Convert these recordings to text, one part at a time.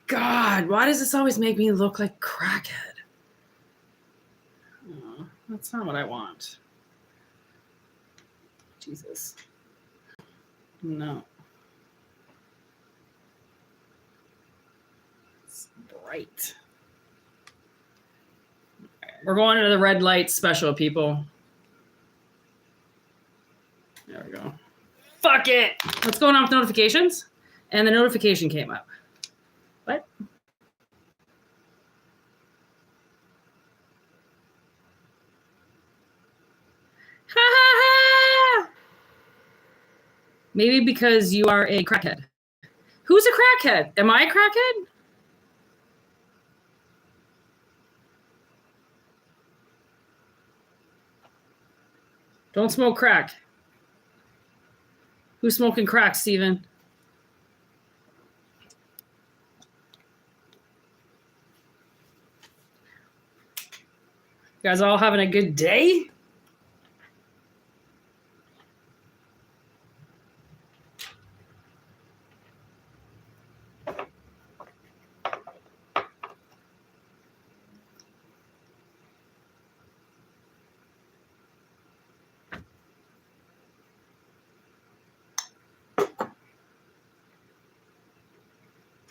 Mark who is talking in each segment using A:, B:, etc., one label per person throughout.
A: God, why does this always make me look like crackhead? Oh, that's not what I want. Jesus. No. It's bright. We're going into the red light special, people. There we go. Fuck it. What's going on with notifications? And the notification came up. What? Ha ha ha! Maybe because you are a crackhead. Who's a crackhead? Am I a crackhead? Don't smoke crack. Who's smoking crack, Steven? You guys all having a good day?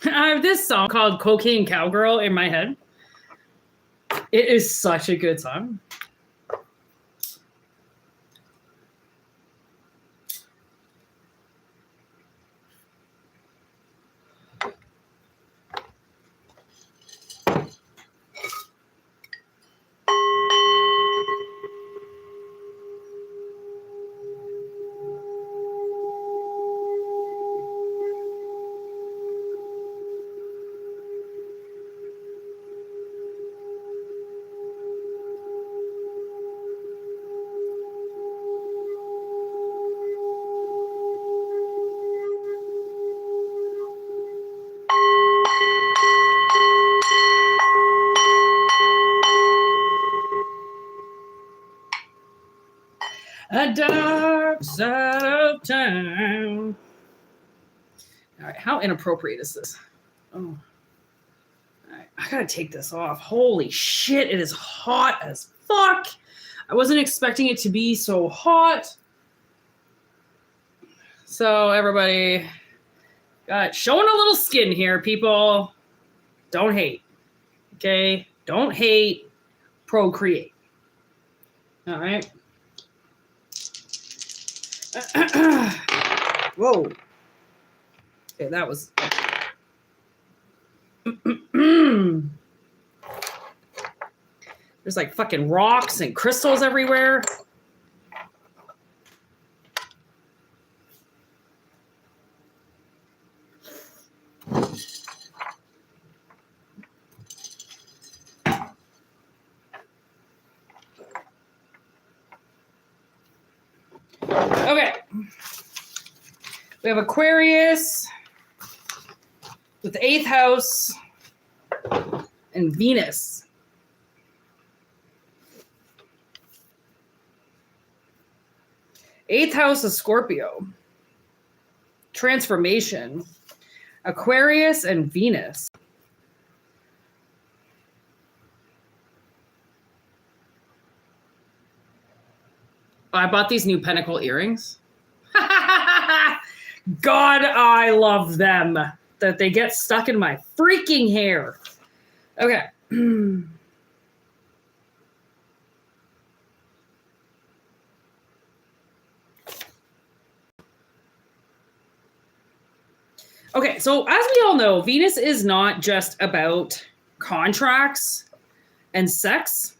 A: I have this song called Cocaine Cowgirl in my head. It is such a good song. A dark side of town. All right, how inappropriate is this? Oh, all right, I gotta take this off. Holy shit, it is hot as fuck. I wasn't expecting it to be so hot. So everybody got showing a little skin here, people. Don't hate, okay? Don't hate, procreate. All right. Whoa. Okay, that was. There's like fucking rocks and crystals everywhere. Okay. We have Aquarius with the 8th house and Venus. Eighth house is Scorpio. Transformation. Aquarius and Venus. I bought these new Pentacle earrings. God, I love them. That they get stuck in my freaking hair. Okay. Okay, so as we all know, Venus is not just about contracts and sex,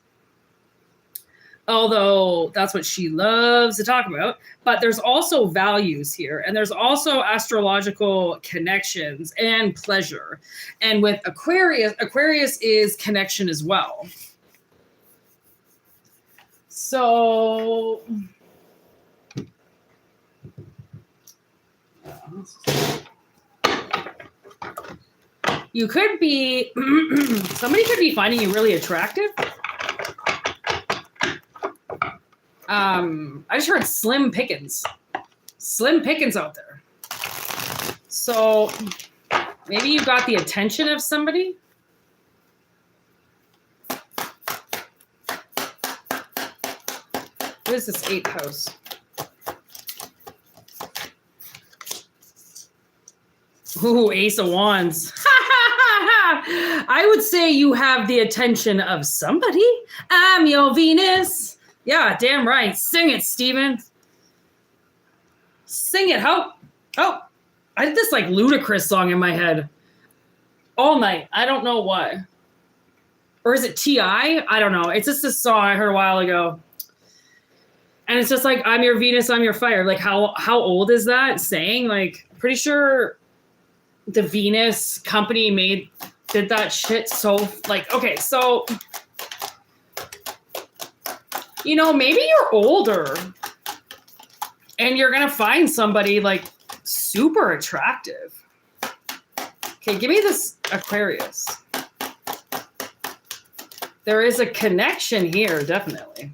A: although that's what she loves to talk about. But there's also values here, and there's also astrological connections and pleasure. And with Aquarius, Aquarius is connection as well. So you could be, somebody could be finding you really attractive. I just heard slim pickings. Slim pickings out there. So maybe you got the attention of somebody. What is this 8th house? Ooh, Ace of Wands. I would say you have the attention of somebody. I'm your Venus. Yeah, damn right. Sing it, Steven. Sing it. Oh, I had this like ludicrous song in my head all night. I don't know why. Or is it T.I.? I don't know. It's just this song I heard a while ago. And it's just like, I'm your Venus, I'm your fire. Like, how old is that saying? Like, pretty sure the Venus company did that shit. So, like, okay, so, you know, maybe you're older and you're going to find somebody, like, super attractive. Okay, give me this Aquarius. There is a connection here, definitely.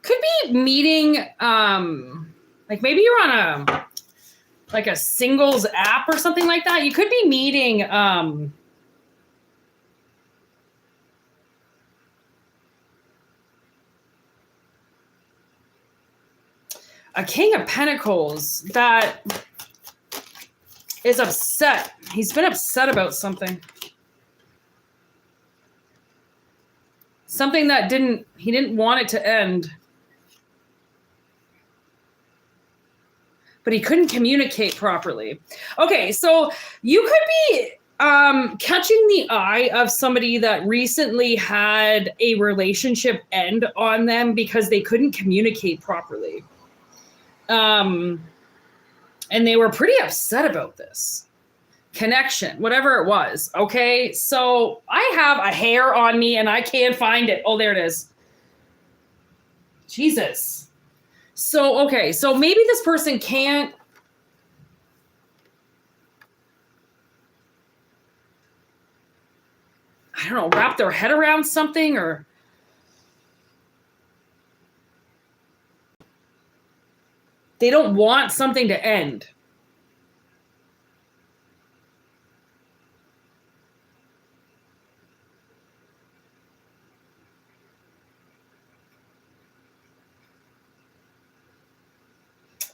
A: Could be meeting, like maybe you're on a singles app or something like that. You could be meeting, a King of Pentacles that is upset. He's been upset about something. Something that he didn't want it to end. But he couldn't communicate properly. Okay, so you could be catching the eye of somebody that recently had a relationship end on them because they couldn't communicate properly. And they were pretty upset about this connection, whatever it was. Okay, so I have a hair on me and I can't find it. Oh, there it is. Jesus. So, okay, so maybe this person can't, I don't know, wrap their head around something, or they don't want something to end.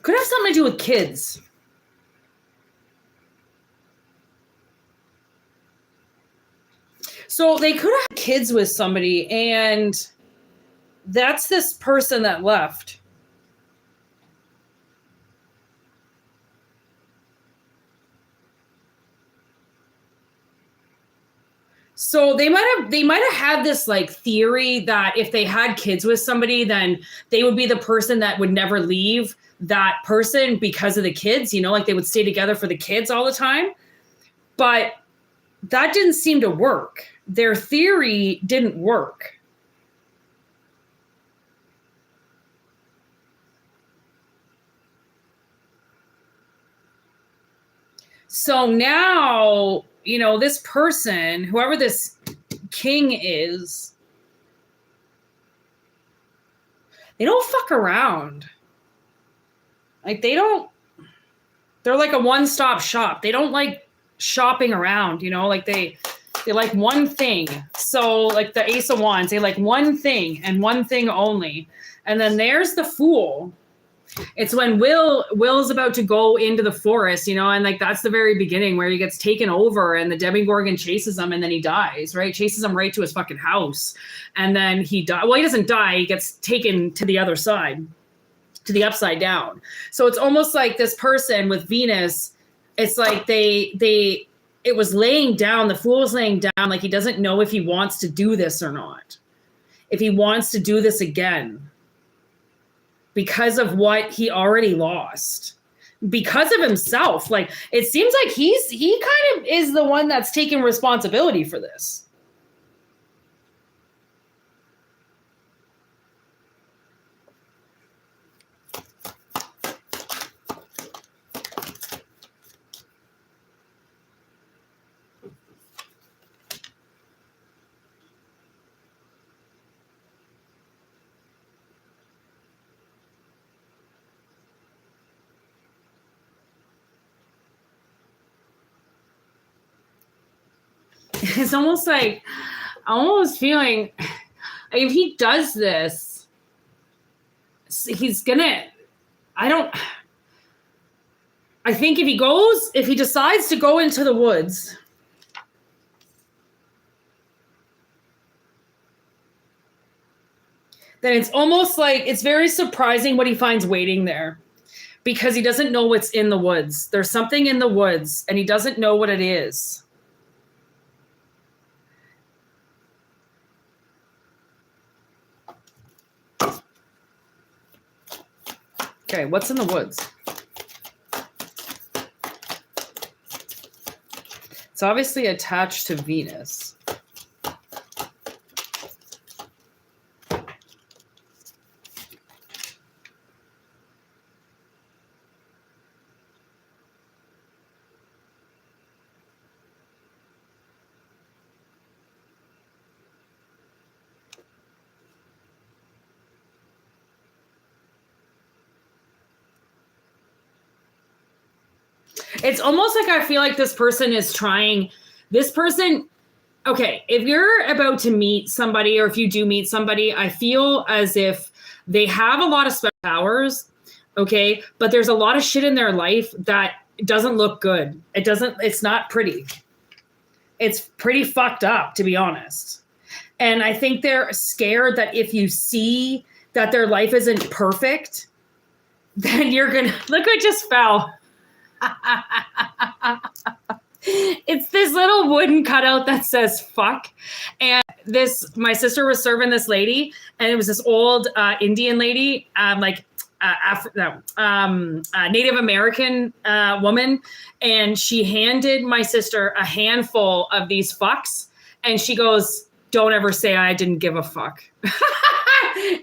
A: Could have something to do with kids. So they could have kids with somebody, and that's this person that left. So they might have had this like theory that if they had kids with somebody, then they would be the person that would never leave that person because of the kids, you know, like they would stay together for the kids all the time. But that didn't seem to work. Their theory didn't work. So now, you know, this person, whoever this king is, they don't fuck around. Like they're like a one-stop shop. They don't like shopping around, you know, like they They like one thing. So like the Ace of Wands, they like one thing and one thing only. And then there's the Fool. It's when Will's about to go into the forest, you know, and like that's the very beginning where he gets taken over and the Demogorgon chases him and then he dies, right? Chases him right to his fucking house. And then he dies. Well, he doesn't die. He gets taken to the other side, to the upside down. So it's almost like this person with Venus, it's like it was laying down, the Fool was laying down, like he doesn't know if he wants to do this or not. If he wants to do this again. Because of what he already lost, because of himself. Like it seems like he kind of is the one that's taking responsibility for this. It's almost like, I'm almost feeling, if he does this, he's gonna, I think if he decides to go into the woods, then it's almost like, it's very surprising what he finds waiting there. Because he doesn't know what's in the woods. There's something in the woods, and he doesn't know what it is. Okay, what's in the woods? It's obviously attached to Venus. It's almost like I feel like this person is trying, okay, if you're about to meet somebody or if you do meet somebody, I feel as if they have a lot of special powers, okay, but there's a lot of shit in their life that doesn't look good. It's not pretty. It's pretty fucked up, to be honest. And I think they're scared that if you see that their life isn't perfect, then you're going to, look what just fell. It's this little wooden cutout that says fuck. And my sister was serving this lady, and it was this old Indian lady, Native American woman. And she handed my sister a handful of these fucks. And she goes, "Don't ever say I didn't give a fuck."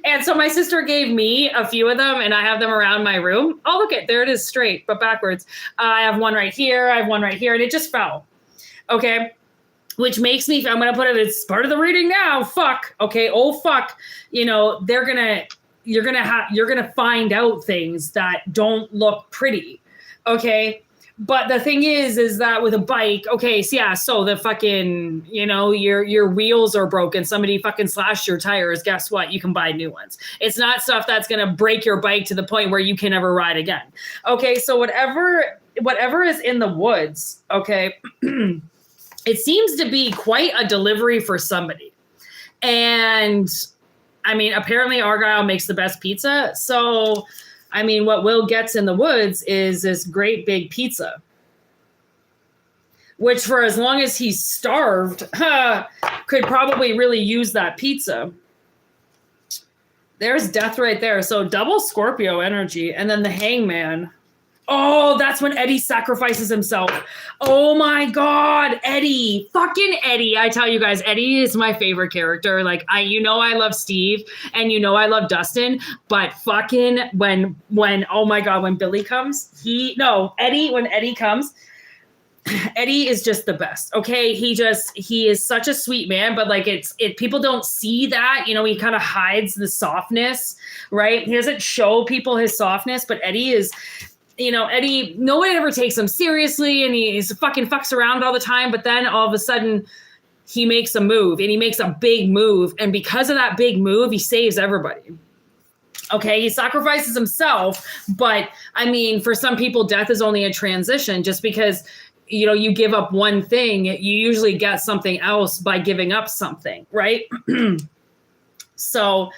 A: And so my sister gave me a few of them, and I have them around my room. Oh, look there it is, straight, but backwards. I have one right here. I have one right here, and it just fell. Okay. Which makes me, I'm going to put it, it's part of the reading now. Fuck. Okay. Oh, fuck. You know, you're going to find out things that don't look pretty. Okay. But the thing is that with a bike, okay, so yeah, so the fucking, you know, your wheels are broken. Somebody fucking slashed your tires. Guess what? You can buy new ones. It's not stuff that's going to break your bike to the point where you can never ride again. Okay, so whatever is in the woods, okay, it seems to be quite a delivery for somebody. And I mean, apparently Argyle makes the best pizza. So I mean, what Will gets in the woods is this great big pizza, which for as long as he's starved, could probably really use that pizza. There's death right there. So double Scorpio energy. And then the Hangman. Oh, that's when Eddie sacrifices himself. Oh my God, Eddie. Fucking Eddie. I tell you guys, Eddie is my favorite character. Like, I love Steve and I love Dustin, but fucking when oh my God, when Billy comes, when Eddie comes, Eddie is just the best. Okay. He is such a sweet man, but like people don't see that, he kind of hides the softness, right? He doesn't show people his softness, but Eddie is, Eddie, no one ever takes him seriously, and he's fucking fucks around all the time. But then all of a sudden, he makes a move, and he makes a big move. And because of that big move, he saves everybody. Okay, he sacrifices himself, but I mean, for some people, death is only a transition. Just because, you know, you give up one thing, you usually get something else by giving up something, right? So,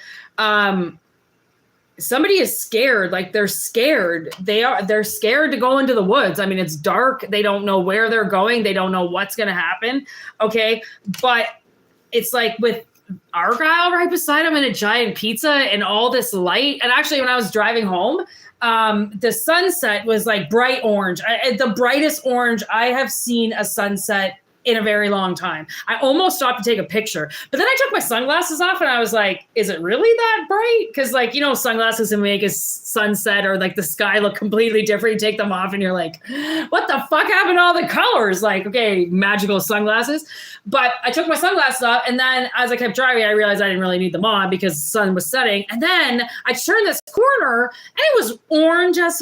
A: somebody is scared, like they're scared. They're scared to go into the woods. I mean, it's dark. They don't know where they're going. They don't know what's going to happen. Okay, but it's like with Argyle right beside him and a giant pizza and all this light. And actually, when I was driving home, the sunset was like bright orange, the brightest orange I have seen a sunset in a very long time. I almost stopped to take a picture, but then I took my sunglasses off and I was like, is it really that bright? Because, like, you know, sunglasses can make a sunset or like the sky look completely different. You take them off and you're like, what the fuck happened to all the colors? Like, okay, magical sunglasses. But I took my sunglasses off, and then as I kept driving, I realized I didn't really need them on because the sun was setting. And then I turned this corner and it was orange as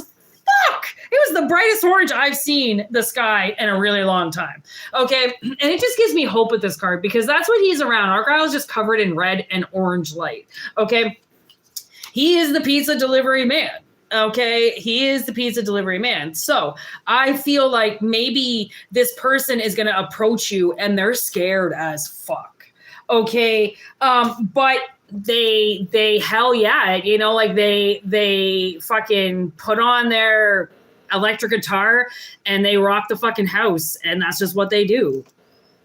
A: fuck. It was the brightest orange I've seen the sky in a really long time. Okay. And it just gives me hope with this card because that's what he's around. Argyle is just covered in red and orange light. Okay. He is the pizza delivery man. Okay. He is the pizza delivery man. So I feel like maybe this person is going to approach you and they're scared as fuck. Okay. But they hell yeah, you know, like they fucking put on their electric guitar and they rock the fucking house, and that's just what they do.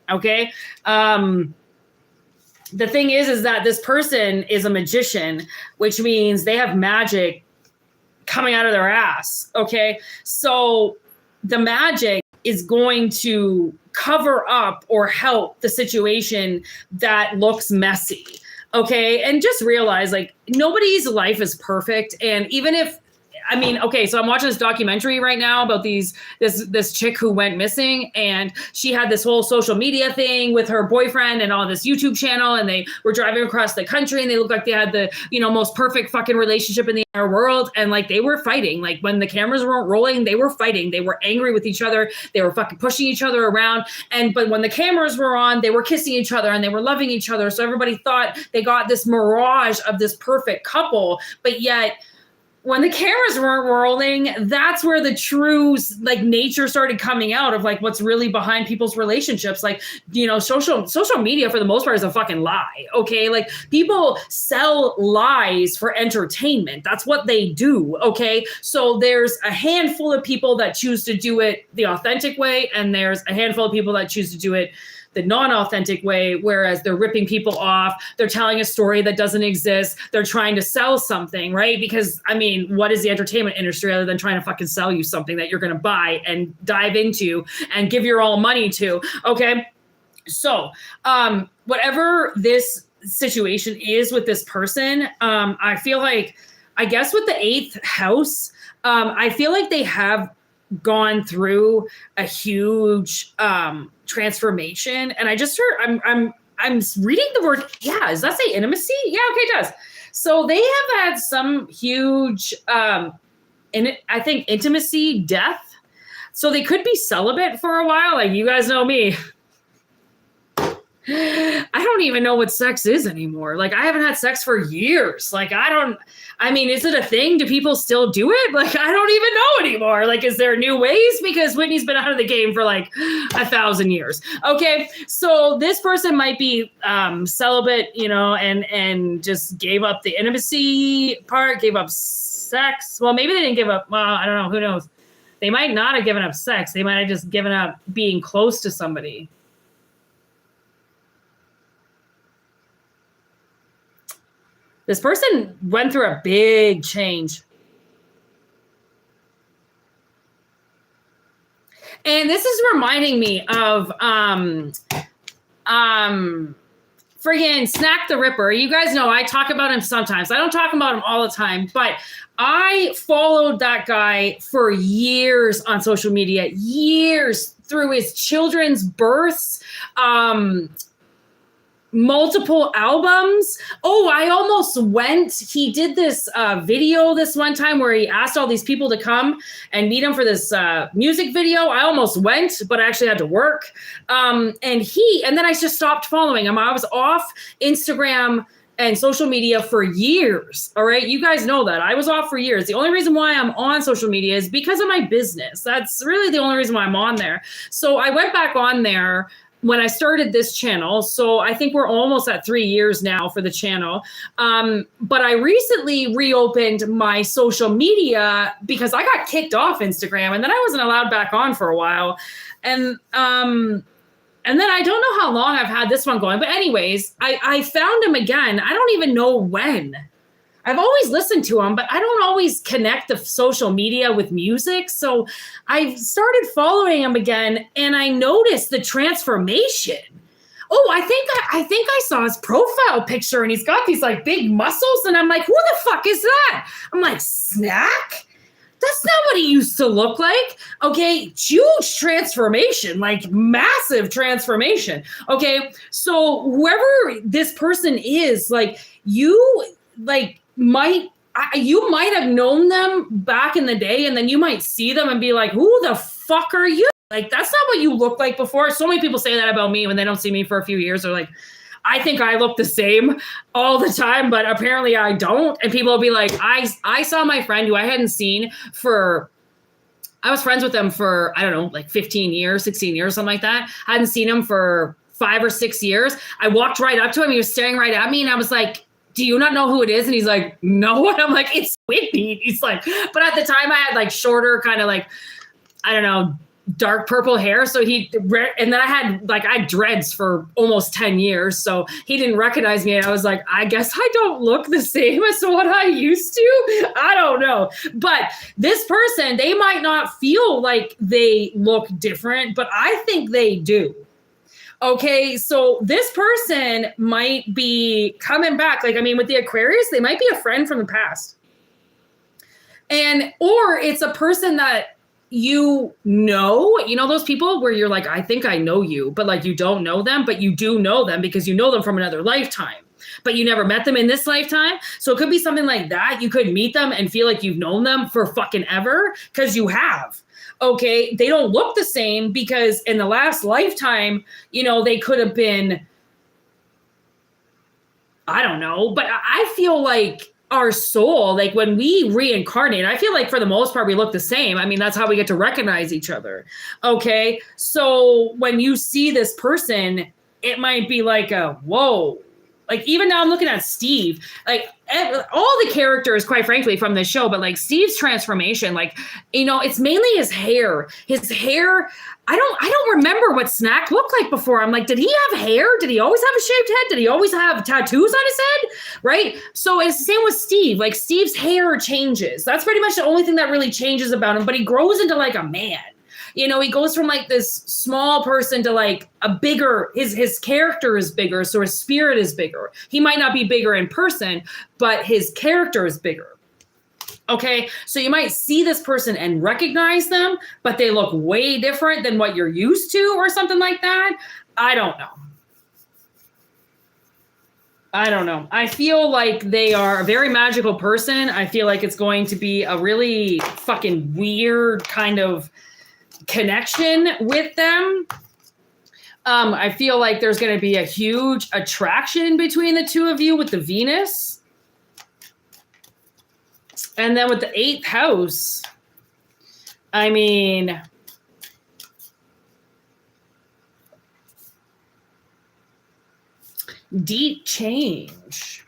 A: Okay. The thing is that this person is a magician, which means they have magic coming out of their ass. Okay. So the magic is going to cover up or help the situation that looks messy. Okay. And just realize, like, nobody's life is perfect. And even if, I mean, okay, so I'm watching this documentary right now about this chick who went missing, and she had this whole social media thing with her boyfriend and on this YouTube channel, and they were driving across the country, and they looked like they had the, you know, most perfect fucking relationship in the entire world. And like, they were fighting. Like, when the cameras weren't rolling, they were fighting. They were angry with each other. They were fucking pushing each other around. But when the cameras were on, they were kissing each other and they were loving each other. So everybody thought they got this mirage of this perfect couple, but yet, when the cameras weren't rolling, that's where the true, like, nature started coming out of, like, what's really behind people's relationships. Like, you know, social media for the most part is a fucking lie. Okay. Like, people sell lies for entertainment. That's what they do. Okay. So there's a handful of people that choose to do it the authentic way, and there's a handful of people that choose to do it the non-authentic way, whereas they're ripping people off. They're telling a story that doesn't exist. They're trying to sell something, right? Because, I mean, what is the entertainment industry other than trying to fucking sell you something that you're going to buy and dive into and give your all money to? Okay. So, whatever this situation is with this person, I feel like, I guess with the 8th house, I feel like they have gone through a huge transformation. And I just heard, I'm reading the word, yeah, does that say intimacy? Yeah, okay, it does. So they have had some huge, I think, intimacy death. So they could be celibate for a while. Like, you guys know me. I don't even know what sex is anymore. Like, I haven't had sex for years. Like, I mean, is it a thing? Do people still do it? Like, I don't even know anymore. Like, is there new ways? Because Whitney's been out of the game for like 1,000 years. Okay. So this person might be celibate, you know, and just gave up the intimacy part, gave up sex. Well, maybe they didn't give up. Well, I don't know. Who knows? They might not have given up sex. They might have just given up being close to somebody. This person went through a big change. And this is reminding me of friggin' Snack the Ripper. You guys know I talk about him sometimes. I don't talk about him all the time, but I followed that guy for years on social media, years, through his children's births. multiple albums. Oh, I almost went. He did this video this one time where he asked all these people to come and meet him for this music video. I almost went, but I actually had to work. And then I just stopped following him. I was off Instagram and social media for years. All right. You guys know that. I was off for years. The only reason why I'm on social media is because of my business. That's really the only reason why I'm on there. So I went back on there when I started this channel. So I think we're almost at 3 years now for the channel. But I recently reopened my social media because I got kicked off Instagram and then I wasn't allowed back on for a while. And then I don't know how long I've had this one going, but anyways, I found him again. I don't even know when. I've always listened to him, but I don't always connect the social media with music. So I started following him again and I noticed the transformation. Oh, I think I saw his profile picture and he's got these like big muscles and I'm like, who the fuck is that? I'm like, Snack? That's not what he used to look like. Okay, huge transformation, like massive transformation. Okay, so whoever this person is, like you might have known them back in the day, and then you might see them and be like, who the fuck are you? Like, that's not what you look like before. So many people say that about me when they don't see me for a few years. They're like, I think I look the same all the time, but apparently I don't. And people will be like, I saw my friend who I hadn't seen I was friends with them for, I don't know, like 15 years, 16 years, something like that. I hadn't seen him for 5 or 6 years. I walked right up to him. He was staring right at me. And I was like, do you not know who it is? And he's like, no. And I'm like, it's Whitney. He's like, but at the time I had like shorter kind of like, I don't know, dark purple hair. So and then I had dreads for almost 10 years. So he didn't recognize me. And I was like, I guess I don't look the same as what I used to. I don't know. But this person, they might not feel like they look different, but I think they do. Okay, so this person might be coming back. Like, I mean, with the Aquarius, they might be a friend from the past. Or it's a person that you know those people where you're like, I think I know you, but like you don't know them, but you do know them because you know them from another lifetime, but you never met them in this lifetime. So it could be something like that. You could meet them and feel like you've known them for fucking ever because you have. Okay, they don't look the same because in the last lifetime, they could have been, I don't know, but I feel like our soul, like when we reincarnate, I feel like for the most part, we look the same. I mean, that's how we get to recognize each other. Okay, so when you see this person, it might be like whoa. Like even now I'm looking at Steve, like all the characters, quite frankly, from this show, but like Steve's transformation, like, it's mainly his hair. His hair, I don't remember what Snack looked like before. I'm like, did he have hair? Did he always have a shaved head? Did he always have tattoos on his head? Right? So it's the same with Steve. Like Steve's hair changes. That's pretty much the only thing that really changes about him, but he grows into like a man. He goes from like this small person to like a bigger, his character is bigger. So his spirit is bigger. He might not be bigger in person, but his character is bigger. Okay. So you might see this person and recognize them, but they look way different than what you're used to or something like that. I don't know. I feel like they are a very magical person. I feel like it's going to be a really fucking weird kind of connection with them. I feel like there's going to be a huge attraction between the two of you with the Venus. And then with the 8th house, I mean, deep change.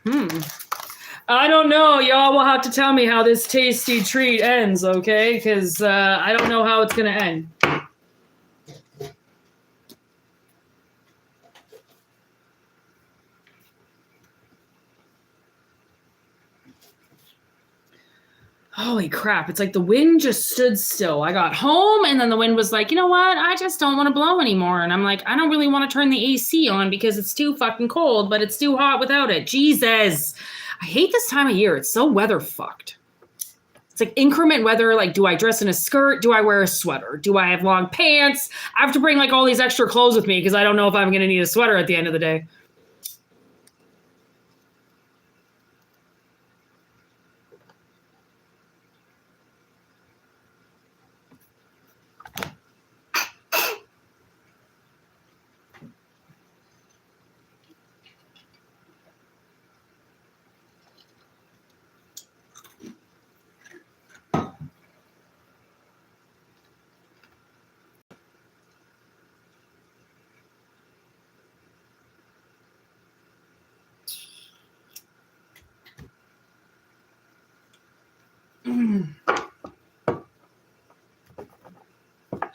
A: I don't know. Y'all will have to tell me how this tasty treat ends, okay? Because I don't know how it's going to end. Holy crap. It's like the wind just stood still. I got home and then the wind was like, you know what? I just don't want to blow anymore. And I'm like, I don't really want to turn the AC on because it's too fucking cold, but it's too hot without it. Jesus. I hate this time of year. It's so weather fucked. It's like increment weather. Like, do I dress in a skirt? Do I wear a sweater? Do I have long pants? I have to bring like all these extra clothes with me because I don't know if I'm going to need a sweater at the end of the day.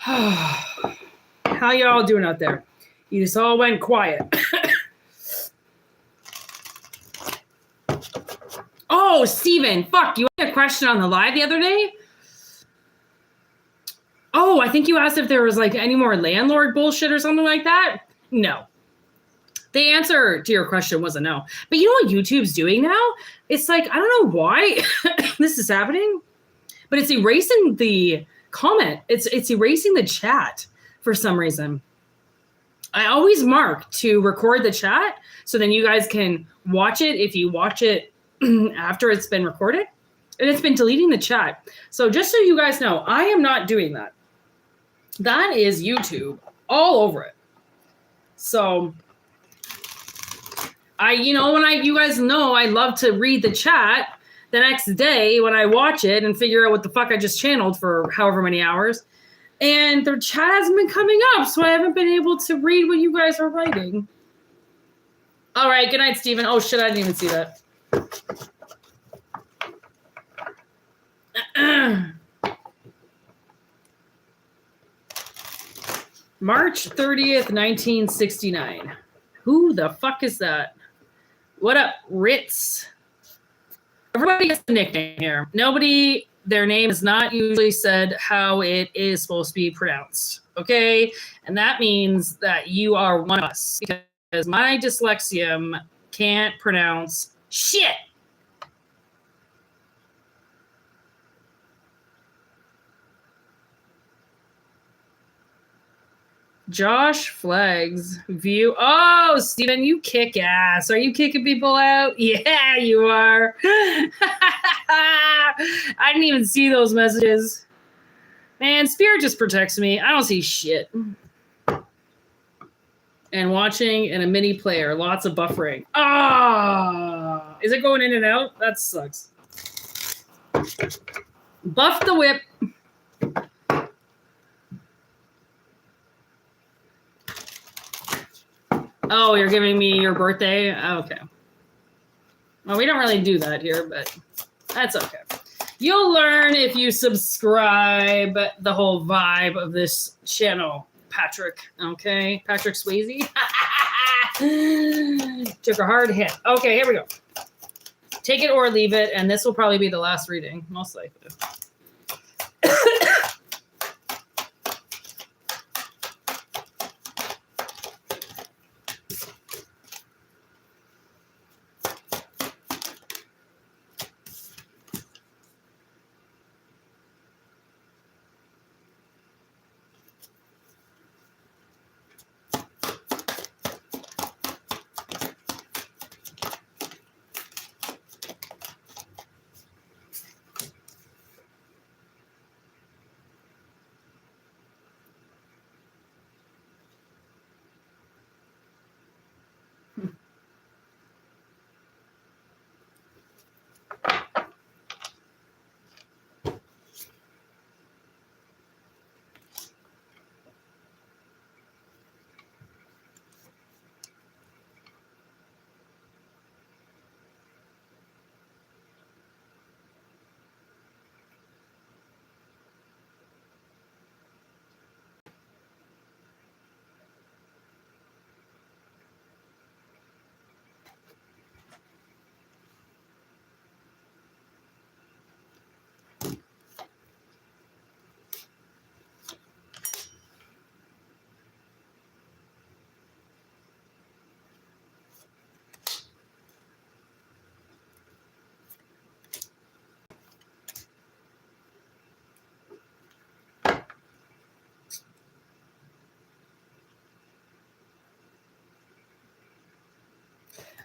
A: How y'all doing out there? You just all went quiet. Oh, Steven, fuck, you had a question on the live the other day? Oh, I think you asked if there was like any more landlord bullshit or something like that. No. The answer to your question was a no. But you know what YouTube's doing now? It's like, I don't know why this is happening, but it's erasing the comment. It's erasing the chat for some reason. I always mark to record the chat so then you guys can watch it if you watch it after it's been recorded. And it's been deleting the chat. So just so you guys know, I am not doing that. That is YouTube all over it. So you guys know I love to read the chat the next day when I watch it and figure out what the fuck I just channeled for however many hours. And the chat hasn't been coming up, so I haven't been able to read what you guys are writing. All right, good night, Steven. Oh, shit, I didn't even see that. March 30th, 1969. Who the fuck is that? What up, Ritz? Everybody gets a nickname here. Nobody, their name is not usually said how it is supposed to be pronounced, okay? And that means that you are one of us because my dyslexia can't pronounce shit. Josh Flags view. Oh, Steven, you kick ass. Are you kicking people out? Yeah, you are. I didn't even see those messages. Man, Spirit just protects me. I don't see shit. And watching in a mini player. Lots of buffering. Ah, is it going in and out? That sucks. Buff the whip. Oh, you're giving me your birthday? Okay. Well, we don't really do that here, but that's okay. You'll learn if you subscribe the whole vibe of this channel, Patrick. Okay? Patrick Swayze. Took a hard hit. Okay, here we go. Take it or leave it, and this will probably be the last reading, most likely.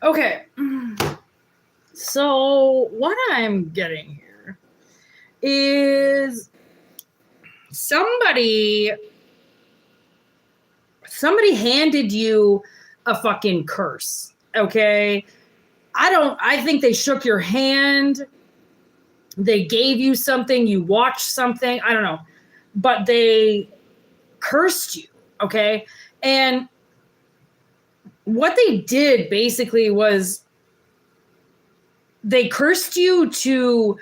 A: Okay, so what I'm getting here is somebody handed you a fucking curse, okay? I think they shook your hand, they gave you something, you watched something, I don't know, but they cursed you, okay? And what they did basically was they cursed you to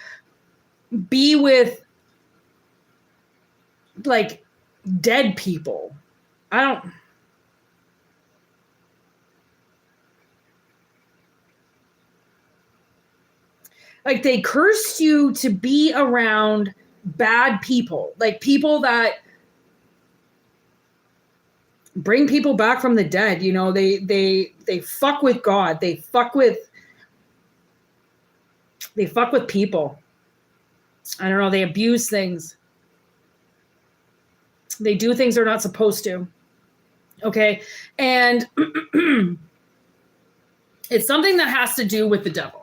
A: be with like dead people. I don't. Like, they cursed you to be around bad people, like people that bring people back from the dead. You know, they fuck with God. They fuck with people. I don't know. They abuse things. They do things they're not supposed to. Okay. And it's something that has to do with the devil.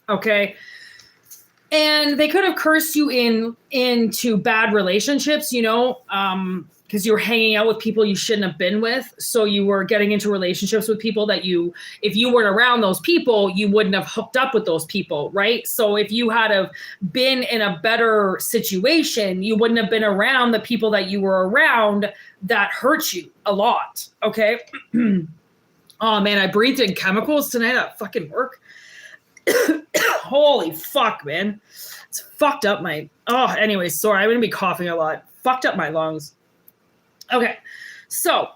A: Okay. And they could have cursed you into bad relationships, you know, because you were hanging out with people you shouldn't have been with. So you were getting into relationships with people that if you weren't around those people, you wouldn't have hooked up with those people, right? So if you had have been in a better situation, you wouldn't have been around the people that you were around that hurt you a lot, okay? Oh, man, I breathed in chemicals tonight at fucking work. Holy fuck, man. It's fucked up anyway, sorry, I'm gonna be coughing a lot. Fucked up my lungs. Okay, so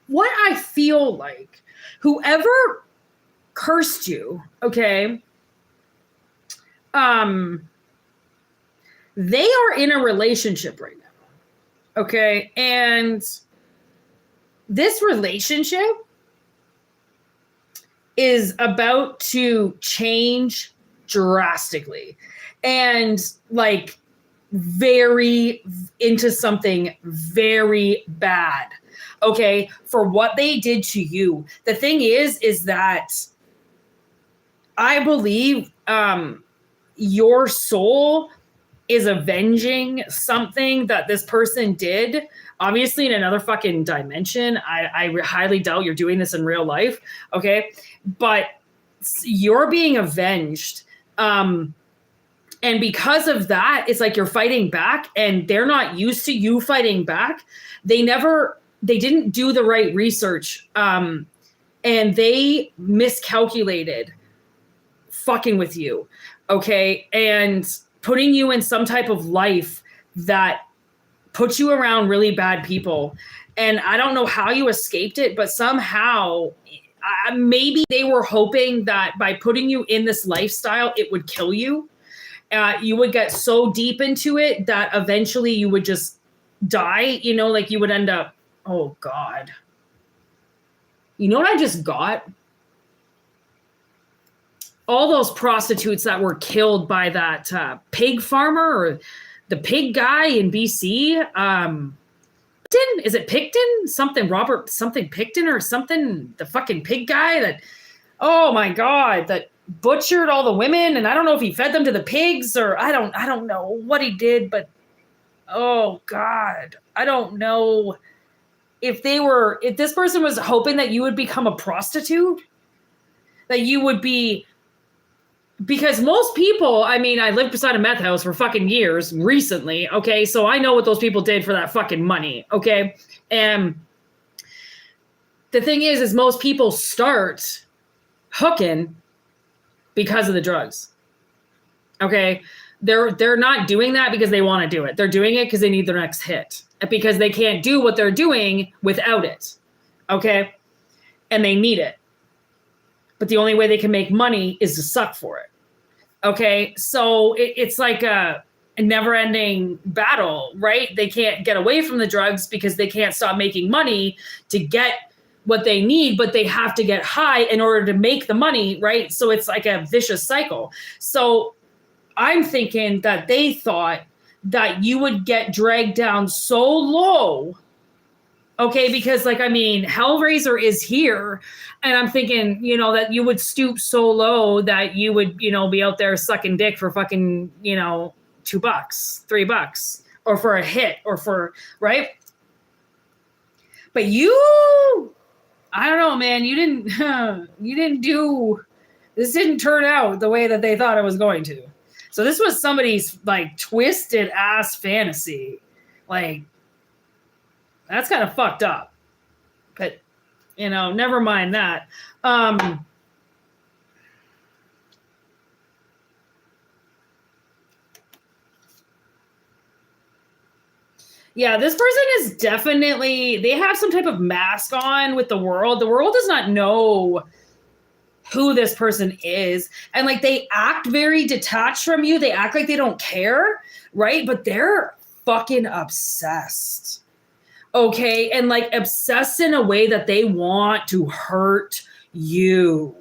A: what I feel like, whoever cursed you, okay, they are in a relationship right now. Okay, and this relationship is about to change drastically, and like very into something very bad. Okay, for what they did to you. The thing is that I believe your soul is avenging something that this person did, obviously in another fucking dimension. I highly doubt you're doing this in real life, okay? But you're being avenged. And because of that, it's like you're fighting back, and they're not used to you fighting back. They didn't do the right research, and they miscalculated fucking with you, okay? And putting you in some type of life that puts you around really bad people. And I don't know how you escaped it, but somehow maybe they were hoping that by putting you in this lifestyle, it would kill you. You would get so deep into it that eventually you would just die, you know, like you would end up, oh God. You know what I just got? All those prostitutes that were killed by that pig farmer or the pig guy in BC. Is it Picton? Robert Picton or something? The fucking pig guy that, oh my God, that butchered all the women. And I don't know if he fed them to the pigs or I don't know what he did, but oh God, I don't know if this person was hoping that you would become a prostitute, that you would be. Because most people, I mean, I lived beside a meth house for fucking years recently, okay? So I know what those people did for that fucking money, okay? And the thing is most people start hooking because of the drugs, okay? They're not doing that because they want to do it. They're doing it because they need their next hit, because they can't do what they're doing without it, okay? And they need it. But the only way they can make money is to suck for it. Okay, so it's like a never-ending battle, right? They can't get away from the drugs because they can't stop making money to get what they need, but they have to get high in order to make the money, right? So it's like a vicious cycle. So I'm thinking that they thought that you would get dragged down so low. Okay, because like, I mean, Hellraiser is here, and I'm thinking, you know, that you would stoop so low that you would, you know, be out there sucking dick for fucking, you know, $2, $3, or for a hit, or for, right? But I don't know, man, this didn't turn out the way that they thought it was going to. So this was somebody's like twisted ass fantasy. Like, that's kind of fucked up. But never mind that. Yeah, this person is definitely, they have some type of mask on with the world. The world does not know who this person is. And like, they act very detached from you. They act like they don't care, right? But they're fucking obsessed. Okay. And like obsessed in a way that they want to hurt you.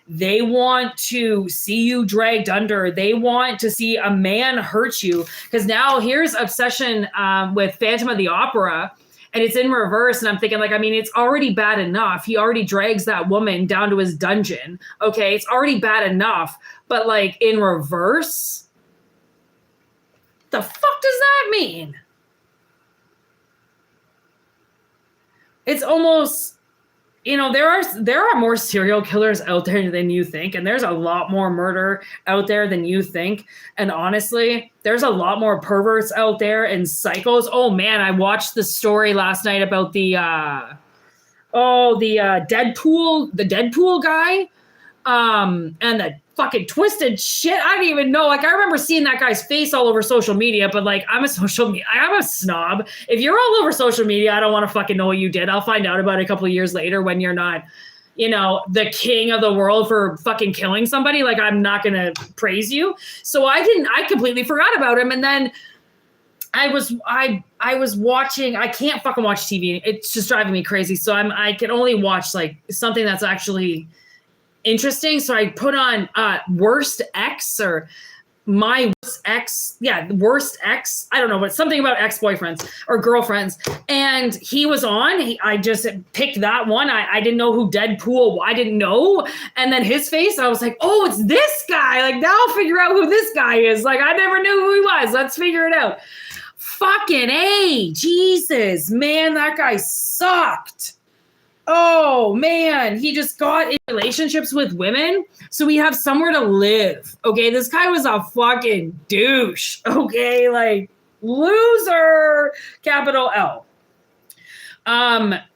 A: They want to see you dragged under. They want to see a man hurt you. Because now here's obsession with Phantom of the Opera, and it's in reverse. And I'm thinking, like, I mean, it's already bad enough. He already drags that woman down to his dungeon. Okay, it's already bad enough. But like in reverse, the fuck does that mean? It's almost... there are more serial killers out there than you think, and there's a lot more murder out there than you think. And honestly, there's a lot more perverts out there and psychos. Oh man, I watched the story last night about the Deadpool guy, and the fucking twisted shit. I didn't even know. Like, I remember seeing that guy's face all over social media, but like, I'm a snob. If you're all over social media, I don't want to fucking know what you did. I'll find out about it a couple of years later when you're not, the king of the world for fucking killing somebody. Like, I'm not going to praise you. So I completely forgot about him. And then I was watching, I can't fucking watch TV. It's just driving me crazy. So I can only watch like something that's actually interesting. So I put on Worst Ex or My Worst Ex. Yeah, Worst Ex. I don't know, but something about ex-boyfriends or girlfriends. And he was on. I just picked that one. I didn't know who Deadpool. I didn't know. And then his face, I was like, oh, it's this guy. Like, now I'll figure out who this guy is. Like, I never knew who he was. Let's figure it out. Fucking A. Jesus, man, that guy sucked. Oh man, he just got in relationships with women so we have somewhere to live. Okay, this guy was a fucking douche. Okay, like loser, capital L.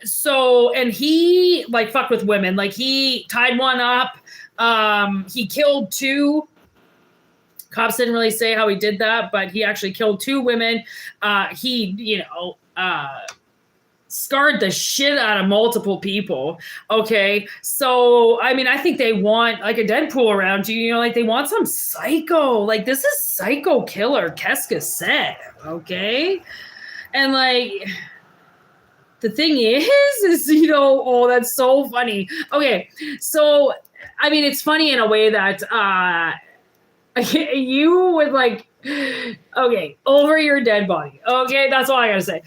A: So, and he like fucked with women. Like, he tied one up. He killed two. Cops didn't really say how he did that, but he actually killed two women. He, scarred the shit out of multiple people. Okay. So, I mean, I think they want like a Deadpool around you, like they want some psycho, like this is psycho killer, qu'est-ce que c'est? Okay. And like, the thing is, oh, that's so funny. Okay. So, I mean, it's funny in a way that, you would like, okay, over your dead body. Okay, that's all I gotta say.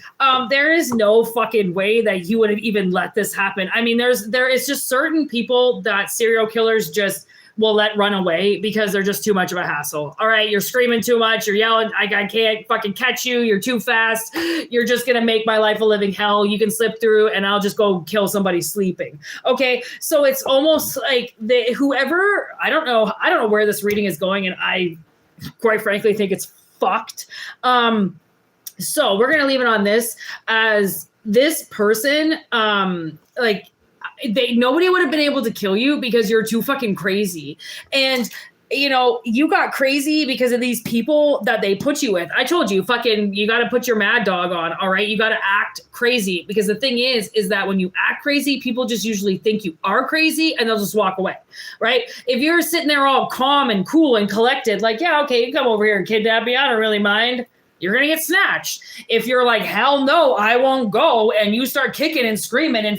A: There is no fucking way that you would have even let this happen. I mean, there is just certain people that serial killers just will let run away because they're just too much of a hassle. All right, you're screaming too much, you're yelling, I can't fucking catch you, you're too fast, you're just gonna make my life a living hell, you can slip through and I'll just go kill somebody sleeping. Okay, so it's almost like whoever, I don't know where this reading is going, and I quite frankly think it's fucked. So we're gonna leave it on this as this person, nobody would have been able to kill you because you're too fucking crazy. And you got crazy because of these people that they put you with. I told you, fucking, you got to put your mad dog on. All right. You got to act crazy, because the thing is that when you act crazy, people just usually think you are crazy and they'll just walk away. Right. If you're sitting there all calm and cool and collected, like, yeah, okay, you come over here and kidnap me, I don't really mind, you're going to get snatched. If you're like, hell no, I won't go, and you start kicking and screaming and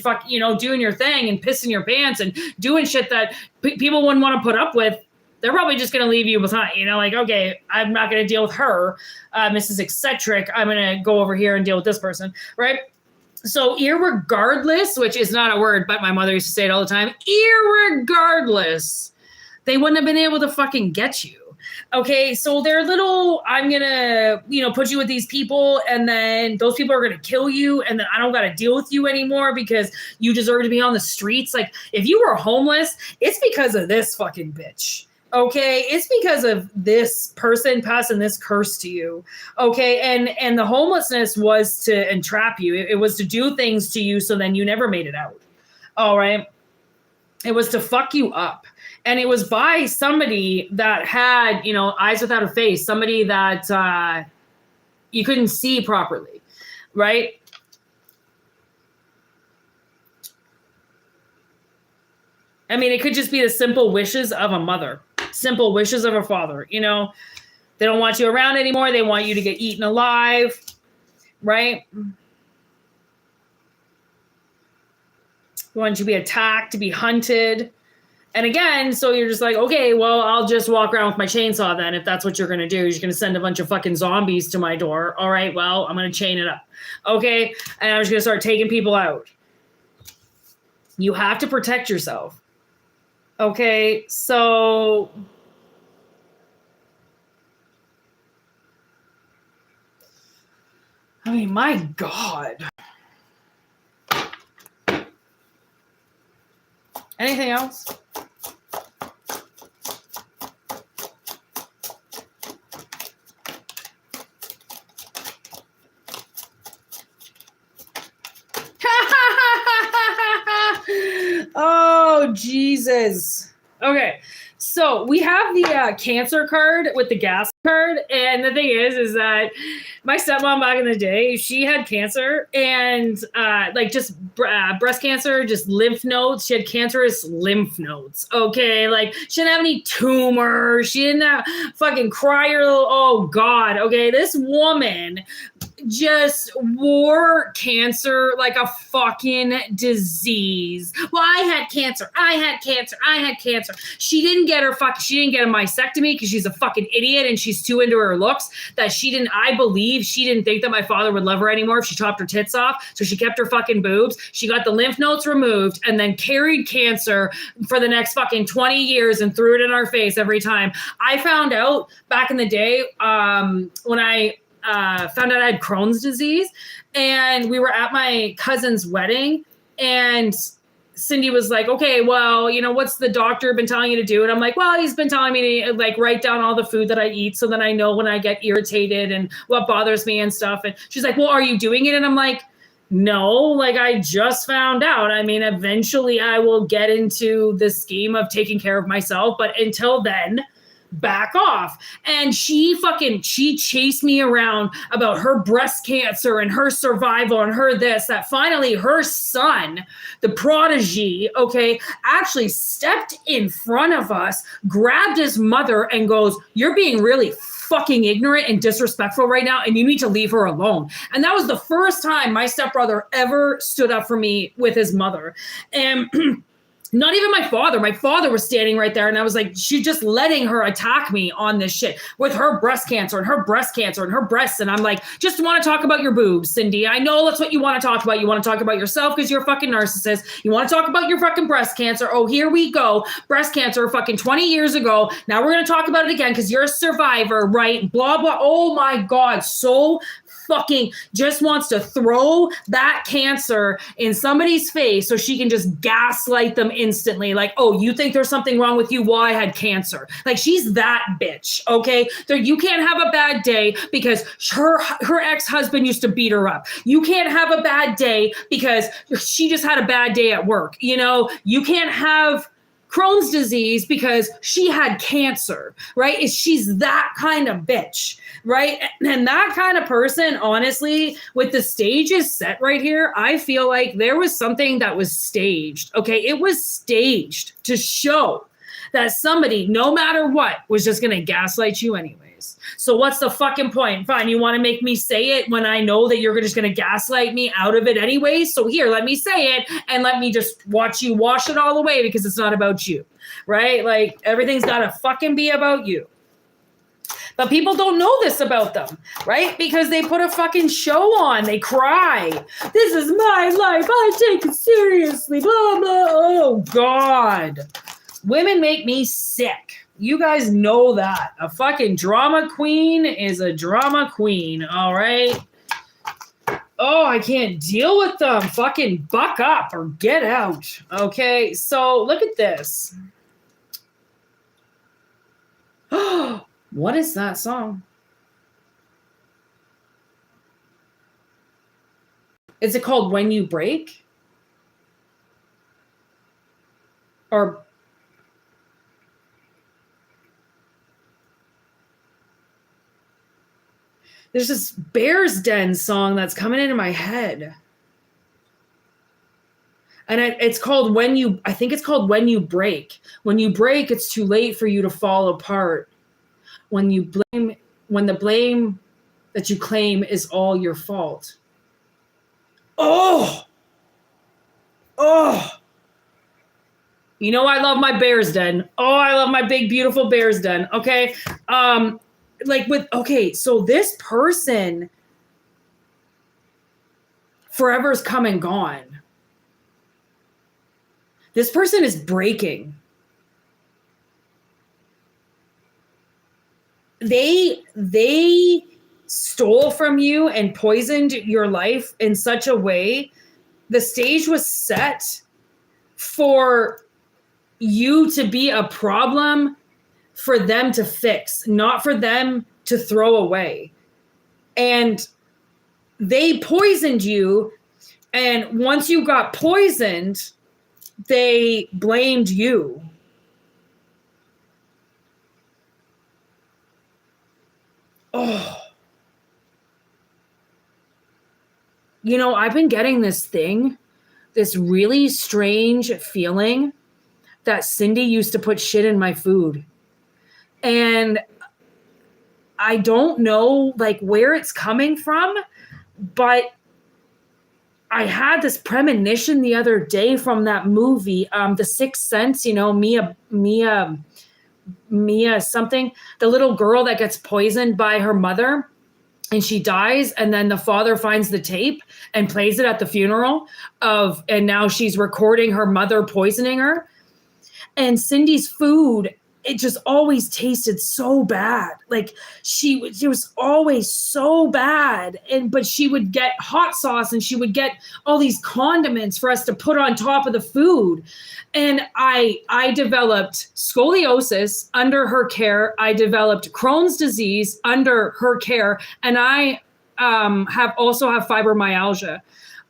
A: doing your thing and pissing your pants and doing shit that people wouldn't want to put up with, they're probably just going to leave you behind. Like, okay, I'm not going to deal with her, Mrs. Eccentric. I'm going to go over here and deal with this person, right? So irregardless, which is not a word, but my mother used to say it all the time, irregardless, they wouldn't have been able to fucking get you. Okay, so they're little, I'm going to, put you with these people, and then those people are going to kill you, and then I don't got to deal with you anymore because you deserve to be on the streets. Like, if you were homeless, it's because of this fucking bitch. Okay, it's because of this person passing this curse to you. Okay, and the homelessness was to entrap you. It was to do things to you so then you never made it out. All right. It was to fuck you up. And it was by somebody that had, you know, eyes without a face, somebody that you couldn't see properly, right? I mean, it could just be the simple wishes of a mother, simple wishes of a father. You know, they don't want you around anymore. They want you to get eaten alive, right? They want you to be attacked, to be hunted. And again, so you're just like, okay, well, I'll just walk around with my chainsaw then, if that's what you're going to do. You're going to send a bunch of fucking zombies to my door. All right, well, I'm going to chain it up. Okay? And I'm just going to start taking people out. You have to protect yourself. Okay? So I mean, my God. Anything else? Oh, Jesus. Okay. So we have the cancer card with the gas card. And the thing is that my stepmom back in the day, she had cancer and like just breast cancer, just lymph nodes. She had cancerous lymph nodes. Okay. Like she didn't have any tumor. She didn't have fucking crier. Oh God. Okay. This woman just wore cancer like a fucking disease. Well, I had cancer. She didn't get a mastectomy because she's a fucking idiot and she's too into her looks that I believe she didn't think that my father would love her anymore if she chopped her tits off. So she kept her fucking boobs. She got the lymph nodes removed and then carried cancer for the next fucking 20 years and threw it in our face every time. I found out back in the day when I found out I had Crohn's disease, and we were at my cousin's wedding, and Cindy was like, okay, well, you know, what's the doctor been telling you to do? And I'm like, well, he's been telling me to like write down all the food that I eat so that I know when I get irritated and what bothers me and stuff. And she's like, well, are you doing it? And I'm like, no, like I just found out. I mean, eventually I will get into the scheme of taking care of myself, but until then, back off. And she chased me around about her breast cancer and her survival and her this, that finally her son, the prodigy, okay, actually stepped in front of us, grabbed his mother and goes, you're being really fucking ignorant and disrespectful right now, and you need to leave her alone. And that was the first time my stepbrother ever stood up for me with his mother. And not even my father. My father was standing right there, and I was like, she's just letting her attack me on this shit with her breast cancer and her breast cancer and her breasts. And I'm like, just want to talk about your boobs, Cindy. I know that's what you want to talk about. You want to talk about yourself because you're a fucking narcissist. You want to talk about your fucking breast cancer. Oh, here we go. Breast cancer fucking 20 years ago. Now we're going to talk about it again because you're a survivor, right? Blah, blah. Oh my God. So fucking just wants to throw that cancer in somebody's face so she can just gaslight them instantly. Like, oh, you think there's something wrong with you? Well, I had cancer. Like, she's that bitch, okay? You can't have a bad day because her ex-husband used to beat her up. You can't have a bad day because she just had a bad day at work. You know, you can't have Crohn's disease because she had cancer, right? She's that kind of bitch, right? And that kind of person, honestly, with the stages set right here, I feel like there was something that was staged, okay? It was staged to show that somebody, no matter what, was just going to gaslight you anyways. So what's the fucking point? Fine, you want to make me say it when I know that you're just going to gaslight me out of it anyways? So here, let me say it and let me just watch you wash it all away because it's not about you, right? Like, everything's got to fucking be about you. But people don't know this about them, right? Because they put a fucking show on. They cry. This is my life. I take it seriously. Blah, blah. Oh, God. Women make me sick. You guys know that. A fucking drama queen is a drama queen, all right? Oh, I can't deal with them. Fucking buck up or get out. Okay, so look at this. What is that song? Is it called When You Break? or there's this Bear's Den song that's coming into my head. And it's called I think it's called When You Break. When you break, it's too late for you to fall apart. When the blame that you claim is all your fault. Oh! You know, I love my Bear's Den. Oh, I love my big, beautiful Bear's Den. Okay. So this person forever's come and gone. This person is breaking. They stole from you and poisoned your life in such a way. The stage was set for you to be a problem for them to fix, not for them to throw away. And they poisoned you. And once you got poisoned, they blamed you. Oh. You know, I've been getting this really strange feeling that Cindy used to put shit in my food. And I don't know like where it's coming from, but I had this premonition the other day from that movie, The Sixth Sense, you know, Mia something, the little girl that gets poisoned by her mother and she dies. And then the father finds the tape and plays it at the funeral and now she's recording her mother poisoning her. And Cindy's food, it just always tasted so bad. Like it was always so bad. But she would get hot sauce and she would get all these condiments for us to put on top of the food. And I developed scoliosis under her care. I developed Crohn's disease under her care. And I also have fibromyalgia,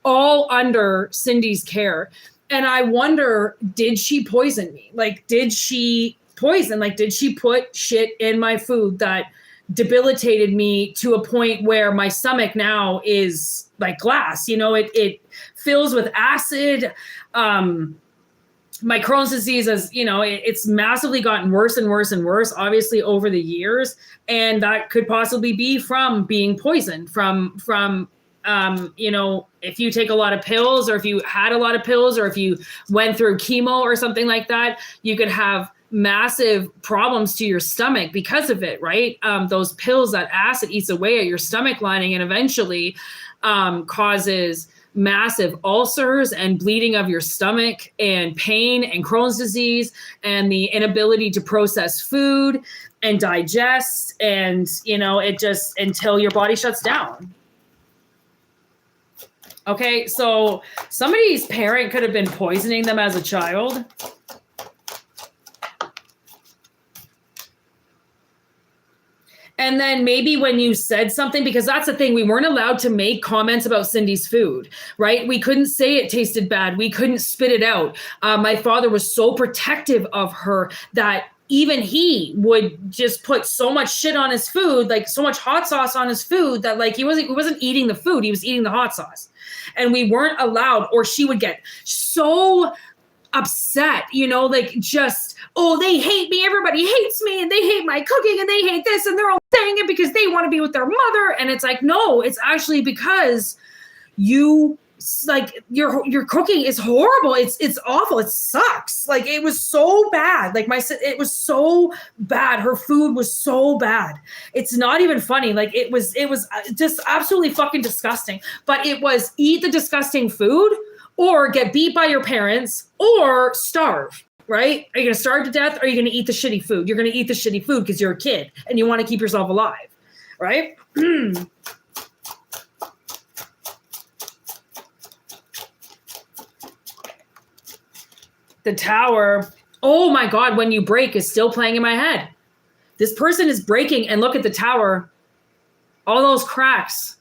A: all under Cindy's care. And I wonder, did she poison me? Like, did she poison? Like, did she put shit in my food that debilitated me to a point where my stomach now is like glass? You know, it fills with acid. My Crohn's disease, as you know, it's massively gotten worse and worse and worse, obviously over the years. And that could possibly be from being poisoned from you know, if you take a lot of pills or if you had a lot of pills or if you went through chemo or something like that, you could have massive problems to your stomach because of it, right? Those pills, that acid eats away at your stomach lining and eventually causes massive ulcers and bleeding of your stomach and pain and Crohn's disease and the inability to process food and digest. And, you know, it just until your body shuts down. Okay, so somebody's parent could have been poisoning them as a child. And then maybe when you said something, because that's the thing, we weren't allowed to make comments about Cindy's food, right? We couldn't say it tasted bad. We couldn't spit it out. My father was so protective of her that even he would just put so much shit on his food, like so much hot sauce on his food that like he wasn't eating the food, he was eating the hot sauce. And we weren't allowed, or she would get so upset, you know, like just, oh, they hate me, everybody hates me, and they hate my cooking, and they hate this, and they're all saying it because they want to be with their mother. And it's like, no, it's actually because you, like, your cooking is horrible. It's awful. It sucks. Like, it was so bad. Like, it was so bad. Her food was so bad. It's not even funny. Like, it was just absolutely fucking disgusting. But it was eat the disgusting food or get beat by your parents or starve, right? Are you going to starve to death or are you going to eat the shitty food? You're going to eat the shitty food because you're a kid and you want to keep yourself alive, right? The Tower, oh my God, When You Break is still playing in my head. This person is breaking and look at the Tower, all those cracks.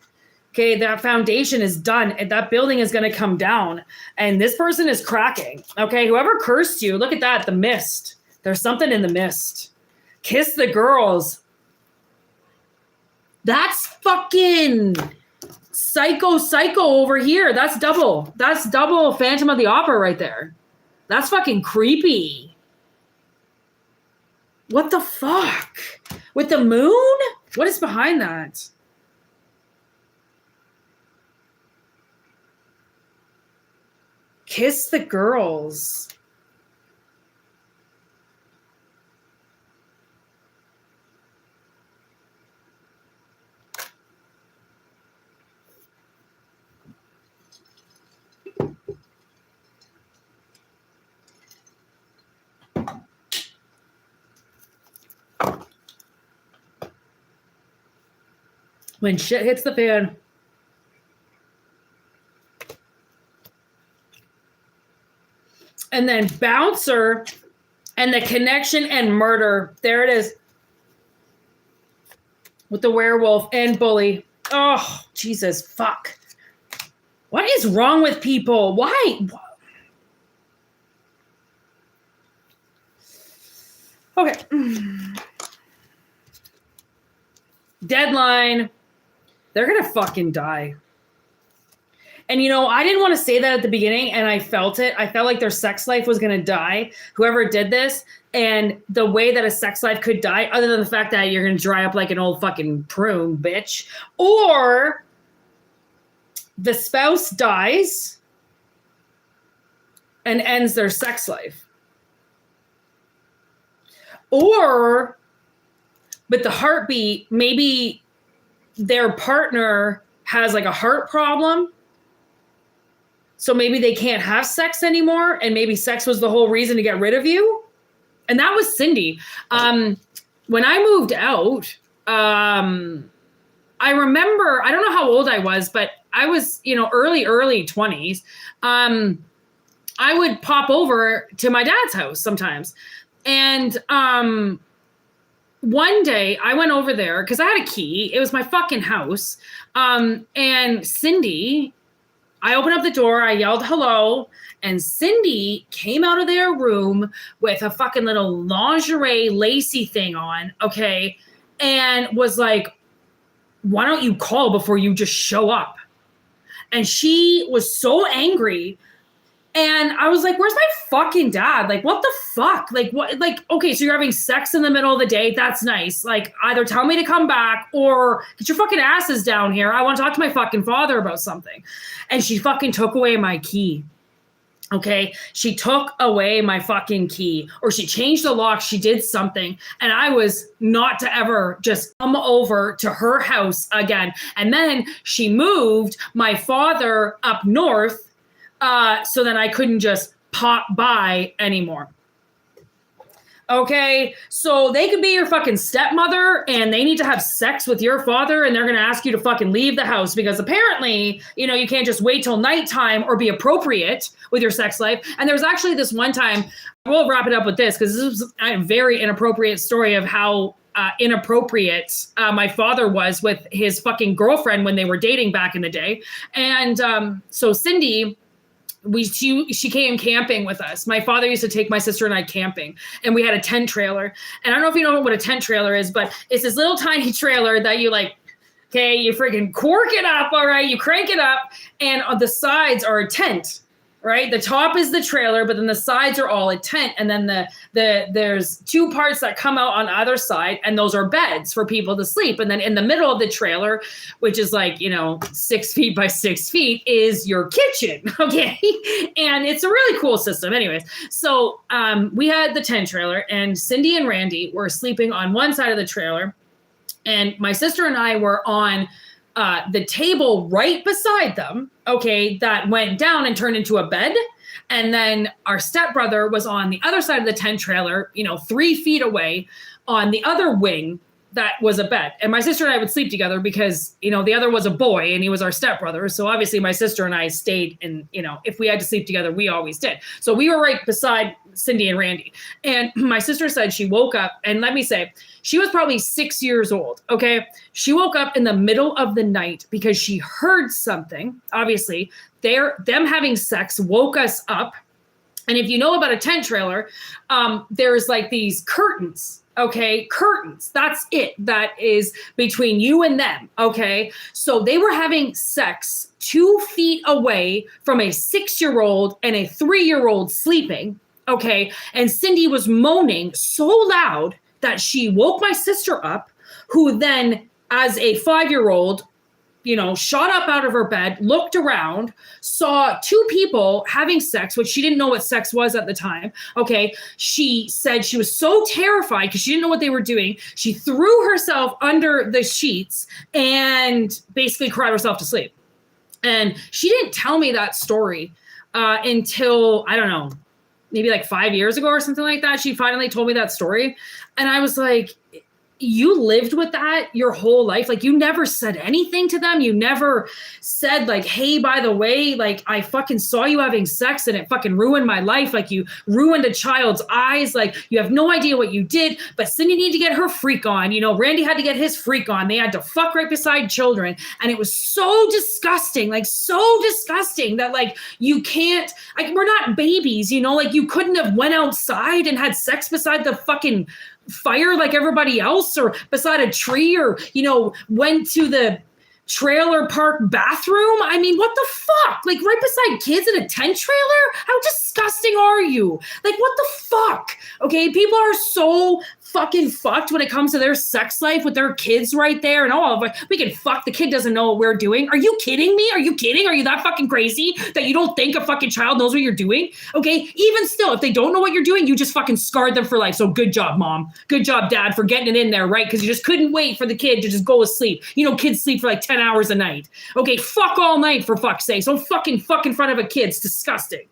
A: Okay, that foundation is done. And that building is going to come down. And this person is cracking. Okay, whoever cursed you, look at that, the mist. There's something in the mist. Kiss the girls. That's fucking psycho over here. That's double. That's double Phantom of the Opera right there. That's fucking creepy. What the fuck? With the moon? What is behind that? Kiss the girls. When shit hits the fan. And then Bouncer and the connection and murder. There it is. With the werewolf and bully. Oh, Jesus, fuck. What is wrong with people? Why? Okay. Deadline. They're going to fucking die. And, you know, I didn't want to say that at the beginning, and I felt it. I felt like their sex life was going to die, whoever did this. And the way that a sex life could die, other than the fact that you're going to dry up like an old fucking prune, bitch. Or the spouse dies and ends their sex life. Or, with the heartbeat, maybe their partner has like a heart problem. So maybe they can't have sex anymore, and maybe sex was the whole reason to get rid of you. And that was Cindy. When I moved out, I remember, I don't know how old I was, but I was, you know, early 20s. I would pop over to my dad's house sometimes. And one day I went over there because I had a key. It was my fucking house. And Cindy, I opened up the door, I yelled hello, and Cindy came out of their room with a fucking little lingerie lacy thing on, okay, and was like, why don't you call before you just show up? And she was so angry. And I was like, where's my fucking dad? Like, what the fuck? Like, what? Like, okay, so you're having sex in the middle of the day. That's nice. Like, either tell me to come back or get your fucking asses down here. I want to talk to my fucking father about something. And she fucking took away my key. Okay, she took away my fucking key, or she changed the lock. She did something, and I was not to ever just come over to her house again. And then she moved my father up north. So then I couldn't just pop by anymore. Okay, so they could be your fucking stepmother and they need to have sex with your father and they're going to ask you to fucking leave the house because apparently, you know, you can't just wait till nighttime or be appropriate with your sex life. And there was actually this one time, we'll wrap it up with this because this was a very inappropriate story of how inappropriate my father was with his fucking girlfriend when they were dating back in the day. And so Cindy... She came camping with us. My father used to take my sister and I camping, and we had a tent trailer. And I don't know if you know what a tent trailer is, but it's this little tiny trailer that you like, okay, you freaking cork it up, all right, you crank it up, and on the sides are a tent, right? The top is the trailer, but then the sides are all a tent, and then there's two parts that come out on either side, and those are beds for people to sleep. And then in the middle of the trailer, which is like, you know, 6 feet by 6 feet, is your kitchen, okay? And it's a really cool system. Anyways, so we had the tent trailer, and Cindy and Randy were sleeping on one side of the trailer, and my sister and I were on the table right beside them, okay, that went down and turned into a bed. And then our stepbrother was on the other side of the tent trailer, you know, 3 feet away on the other wing. that was a bet. And my sister and I would sleep together because, you know, the other was a boy and he was our stepbrother. So obviously my sister and I stayed, and, you know, if we had to sleep together, we always did. So we were right beside Cindy and Randy. And my sister said she woke up, and let me say, she was probably 6 years old. Okay. She woke up in the middle of the night because she heard something. Obviously, them having sex woke us up. And if you know about a tent trailer, there's like these curtains. Okay, curtains. That's it. That is between you and them. Okay, so they were having sex 2 feet away from a 6-year-old and a 3-year-old sleeping. Okay, and Cindy was moaning so loud that she woke my sister up, who then, as a 5-year-old, you know, shot up out of her bed, looked around, saw 2 people having sex, which she didn't know what sex was at the time. Okay. She said she was so terrified because she didn't know what they were doing. She threw herself under the sheets and basically cried herself to sleep. And she didn't tell me that story until, I don't know, maybe like 5 years ago or something like that. She finally told me that story. And I was like, you lived with that your whole life? Like, you never said anything to them? You never said like, hey, by the way, like, I fucking saw you having sex and it fucking ruined my life. Like, you ruined a child's eyes. Like, you have no idea what you did, but Cindy needed to get her freak on. You know, Randy had to get his freak on. They had to fuck right beside children. And it was so disgusting, like so disgusting that like, you can't, like, we're not babies, you know, like you couldn't have went outside and had sex beside the fucking fire like everybody else, or beside a tree, or, you know, went to the trailer park bathroom. I mean, what the fuck? Like, right beside kids in a tent trailer? How disgusting are you? Like, what the fuck? Okay, people are so fucking fucked when it comes to their sex life with their kids right there. And oh, we can fuck. The kid doesn't know what we're doing. Are you kidding me? Are you kidding? Are you that fucking crazy that you don't think a fucking child knows what you're doing? Okay, even still, if they don't know what you're doing, you just fucking scarred them for life. So good job, mom. Good job, dad, for getting it in there, right? Because you just couldn't wait for the kid to just go to sleep. You know, kids sleep for like 10 hours a night. Okay, fuck all night, for fuck's sake. Don't fucking fuck in front of a kid. It's disgusting.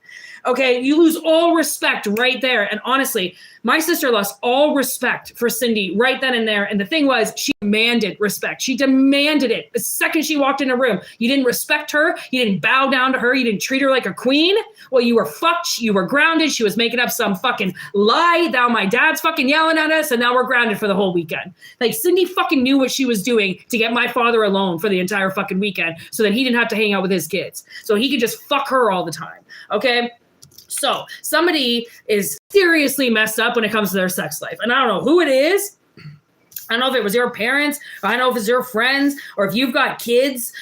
A: Okay, you lose all respect right there. And honestly, my sister lost all respect for Cindy right then and there. And the thing was, she demanded respect. She demanded it. The second she walked in a room, you didn't respect her. You didn't bow down to her. You didn't treat her like a queen. Well, you were fucked. You were grounded. She was making up some fucking lie. Now my dad's fucking yelling at us, and now we're grounded for the whole weekend. Like, Cindy fucking knew what she was doing to get my father alone for the entire fucking weekend so that he didn't have to hang out with his kids. So he could just fuck her all the time. Okay? So somebody is seriously messed up when it comes to their sex life. And I don't know who it is. I don't know if it was your parents, or I don't know if it's your friends, or if you've got kids,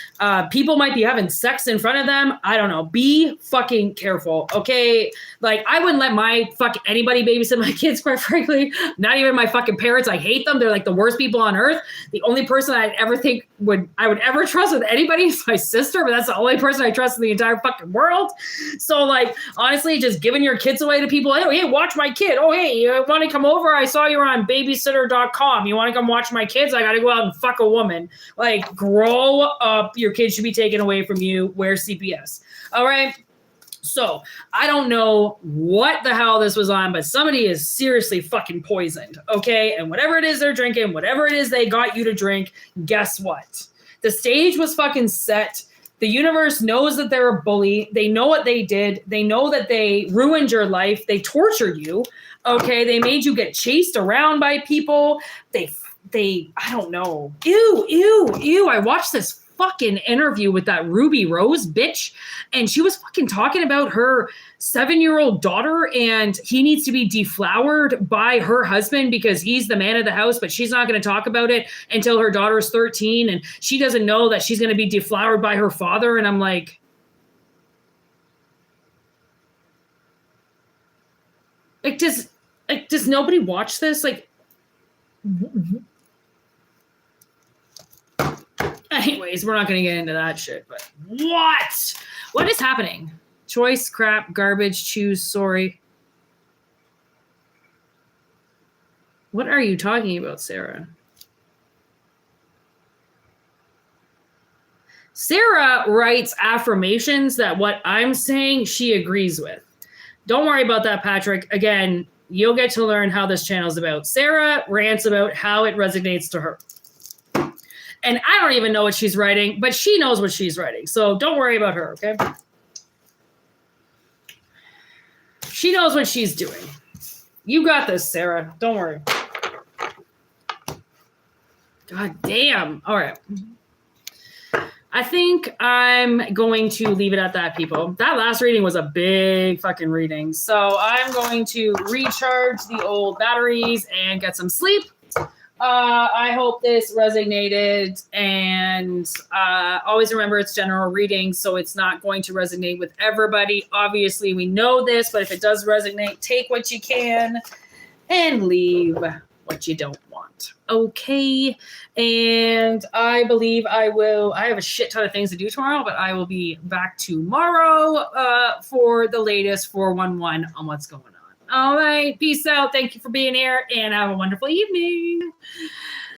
A: people might be having sex in front of them. I don't know. Be fucking careful, okay? Like, I wouldn't let anybody babysit my kids, quite frankly. Not even my fucking parents. I hate them. They're like the worst people on earth. The only person I'd ever think I would ever trust with anybody is my sister, but that's the only person I trust in the entire fucking world. So, like, honestly, just giving your kids away to people. Oh, hey, watch my kid. Oh, hey, you want to come over? I saw you were on babysitter.com. You want to come watch my kids? I got to go out and fuck a woman. Like, grow up. Your kids should be taken away from you. Wear CPS. All right. So I don't know what the hell this was on, but somebody is seriously fucking poisoned. Okay. And whatever it is they're drinking, whatever it is they got you to drink, guess what? The stage was fucking set. The universe knows that they're a bully. They know what they did. They know that they ruined your life. They tortured you. Okay. They made you get chased around by people. I don't know. Ew. I watched this fucking interview with that Ruby Rose bitch, and she was fucking talking about her 7-year-old daughter, and he needs to be deflowered by her husband because he's the man of the house, but she's not going to talk about it until her daughter's 13, and she doesn't know that she's going to be deflowered by her father. And I'm like, does nobody watch this? Like, anyways, we're not going to get into that shit, but what is happening? Choice, crap, garbage, choose, sorry. What are you talking about, Sarah? Sarah writes affirmations that what I'm saying she agrees with. Don't worry about that, Patrick. Again, you'll get to learn how this channel is about. Sarah rants about how it resonates to her. And I don't even know what she's writing, but she knows what she's writing. So don't worry about her, okay? She knows what she's doing. You got this, Sarah. Don't worry. God damn. All right. I think I'm going to leave it at that, people. That last reading was a big fucking reading. So I'm going to recharge the old batteries and get some sleep. I hope this resonated, and always remember it's general reading, so it's not going to resonate with everybody. Obviously, we know this, but if it does resonate, take what you can and leave what you don't want. Okay. And I believe I have a shit ton of things to do tomorrow, but I will be back tomorrow for the latest 411 on what's going on. All right. Peace out. Thank you for being here and have a wonderful evening.